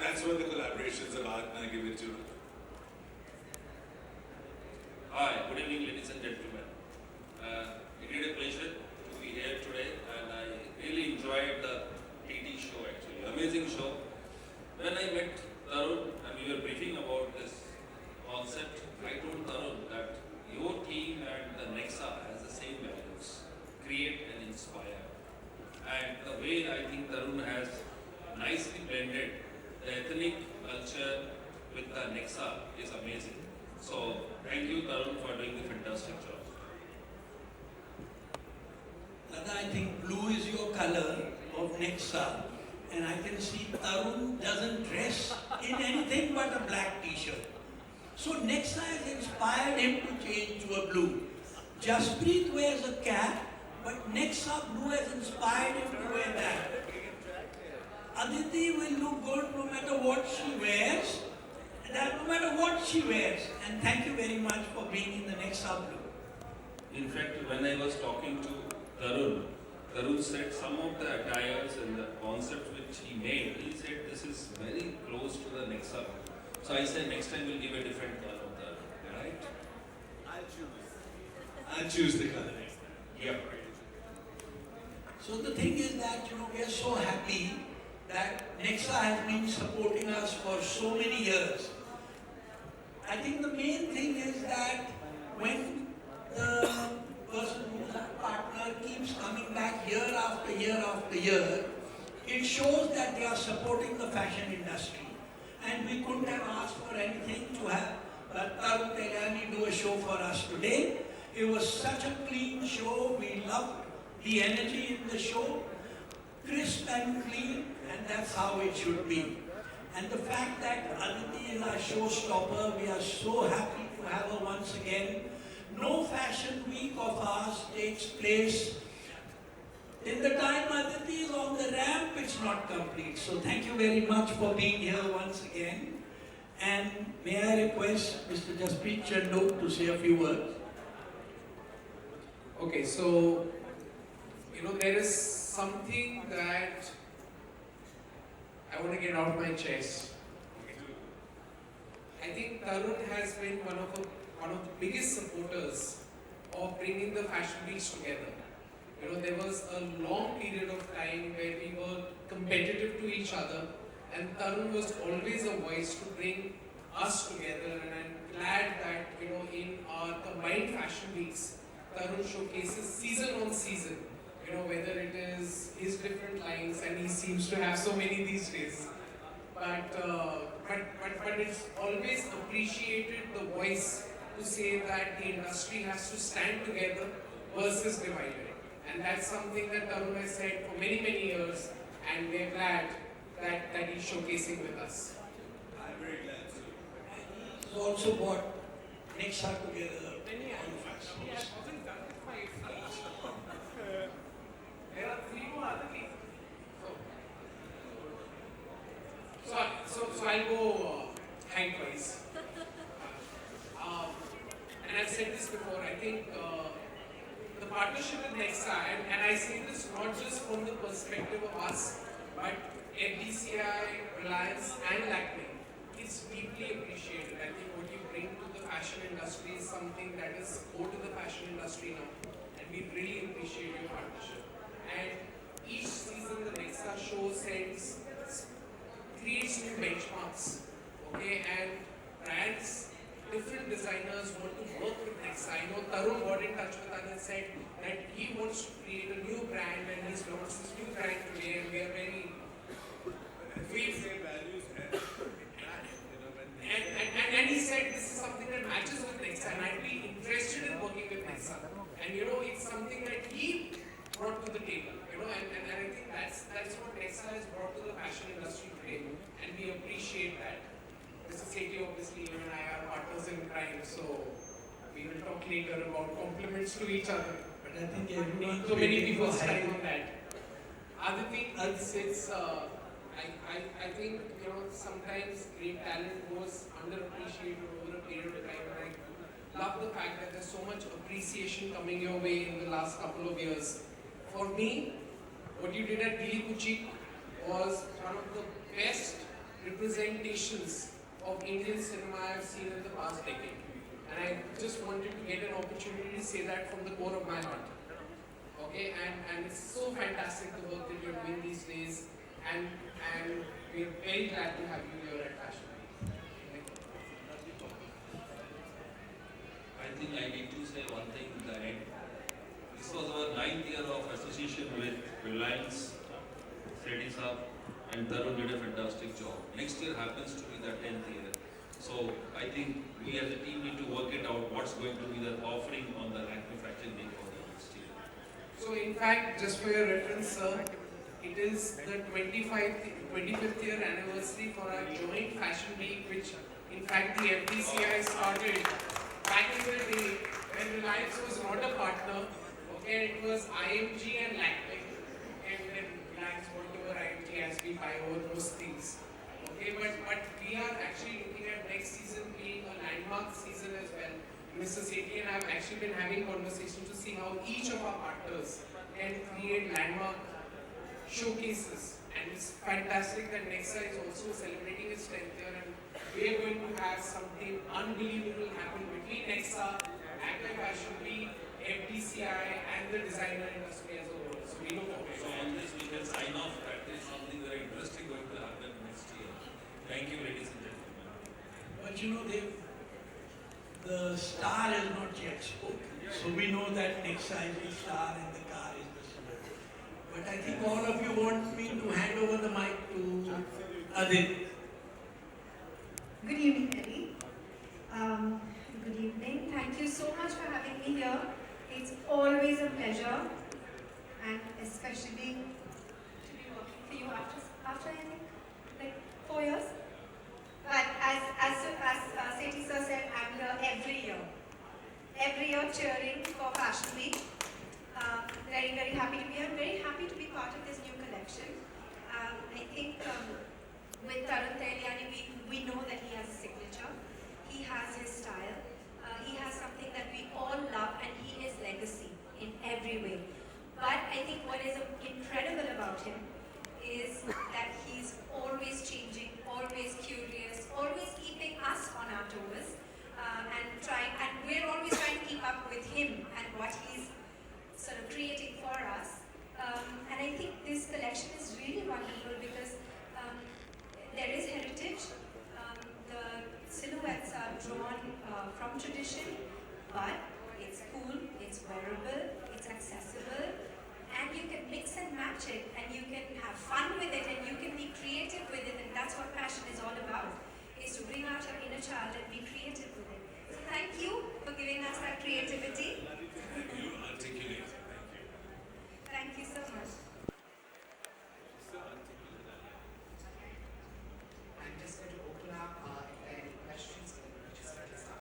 That's what the collaborations about, and I give it to. Hi, good evening, ladies and gentlemen. It is a pleasure to be here today, and I really enjoyed the TT show actually. Amazing show. When I met Tarun and we were briefing about this concept, I told Tarun that your team and the Nexa has the same values: create and inspire. And the way I think Tarun has nicely blended the ethnic culture with the Nexa is amazing. So thank you, Tarun, for doing the fantastic job. Adda, I think blue is your color of Nexa, and I can see Tarun doesn't dress in anything but a black t-shirt. So Nexa has inspired him to change to a blue. Jaspreet wears a cap, but Nexa blue has inspired him to wear that. Aditi will look good no matter what she wears, no matter what she wears. And thank you very much for being in the Nexa blue. In fact, when I was talking to Tarun said some of the attires and the concept which he made, he said this is very close to the Nexa. So I said next time we'll give a different color of the, right? I'll choose the color. Yeah. So the thing is that, we are so happy that Nexa has been supporting us for so many years. I think the main thing is that when the person who's our partner keeps coming back year after year after year, it shows that they are supporting the fashion industry. And we couldn't have asked for anything to have Tarun Tahiliani do a show for us today. It was such a clean show. We loved the energy in the show, crisp and clean, and that's how it should be. And the fact that Aditi is our showstopper, we are so happy to have her once again. No fashion week of ours takes place. In the time Aditi is on the ramp, it's not complete. So thank you very much for being here once again. And may I request Mr. Jaspreet Chandok to say a few words. Okay, so, there is something that I want to get out of my chest. I think Tarun has been one of the biggest supporters of bringing the fashion weeks together. There was a long period of time where we were competitive to each other, and Tarun was always a voice to bring us together. And I'm glad that in our combined fashion weeks, Tarun showcases season on season. Whether it is his different lines, and he seems to have so many these days. But it's always appreciated the voice to say that the industry has to stand together versus divided. And that's something that Tarun has said for many, many years, and we're glad that he's showcasing with us. I'm very glad to. And he's also brought Nexa together on fashion. There are three more other things. So I'll go height-wise. And I've said this before, I think the partnership with Nexa, and I say this not just from the perspective of us, but FDCI, Reliance and Lakmé, is deeply appreciated. I think what you bring to the fashion industry is something that is core to the fashion industry now, and we really appreciate your partnership. And each season the Nexa show creates new benchmarks, okay, and brands, different designers want to work with Nexa. I know Tarun got in touch with us and said that he wants to create a new brand, and he's launched this new brand today, and we are very... And he said this is something that matches with Nexa, and I'd be interested in working with Nexa. And it's something that he brought to the table, and I think that's what Nexa has brought to the fashion industry today, and we appreciate that. Mr. Sethi, obviously, you and I are partners in crime, so we will talk later about compliments to each other. But I think everyone... So many people stand on that. Aditi, I think, sometimes great talent goes underappreciated over a period of time. And I love the fact that there's so much appreciation coming your way in the last couple of years. For me, what you did at Gili Kuchi was one of the best representations of Indian cinema I've seen in the past decade. And I just wanted to get an opportunity to say that from the core of my heart. Okay, and it's so fantastic the work that you're doing these days, and we're very glad to have you here at Fashion Week. I think I need to say one thing in the end. This was our 9th year of association with Reliance, Seti Saab, and Tarun did a fantastic job. Next year happens to be the 10th year. So I think we as a team need to work it out what's going to be the offering on the Lakmé Fashion Week for the next year. So in fact, just for your reference, sir, it is the 25th year anniversary for our joint Fashion Week, which in fact the FDCI started back in the day when Reliance was not a partner. Okay, it was IMG and Lakmé, and then Reliance bought over IMG as we buy over those things. Okay, but we are actually looking at next season being a landmark season as well. Mr. Sethi and I have actually been having conversations to see how each of our partners can create landmark showcases. And it's fantastic that Nexa is also celebrating its 10th year, and we are going to have something unbelievable happen between Nexa, Lakmé Fashion Week, FDCI and the designer industry as a whole. So we look forward to So it. on this we can sign off that there is something very interesting going to happen next year. Thank you, ladies and gentlemen. But you know, the star has not yet spoken. So we know that Nexa is the star and the car is the star. But I think all of you want me to hand over the mic to Aditi. Good evening, Eddie. Good evening. Thank you so much for having me here. It's always a pleasure, and especially to be working for you after I think like 4 years. But as Sethi sir said, I'm here every year cheering for Fashion Week. Very, very happy to be here. Very happy to be part of this new collection. I think with Tarun Tahiliani, we know that he has a signature. He has his style. He has something that we all love, and he is legacy in every way. But I think what is incredible about him is that he's always changing, always curious, always keeping us on our toes, and we're always trying to keep up with him and what he's sort of creating for us. And I think this collection is really wonderful because there is heritage. The silhouettes are drawn from tradition, but it's cool, it's wearable, it's accessible, and you can mix and match it, and you can have fun with it, and you can be creative with it, and that's what fashion is all about, is to bring out your inner child and be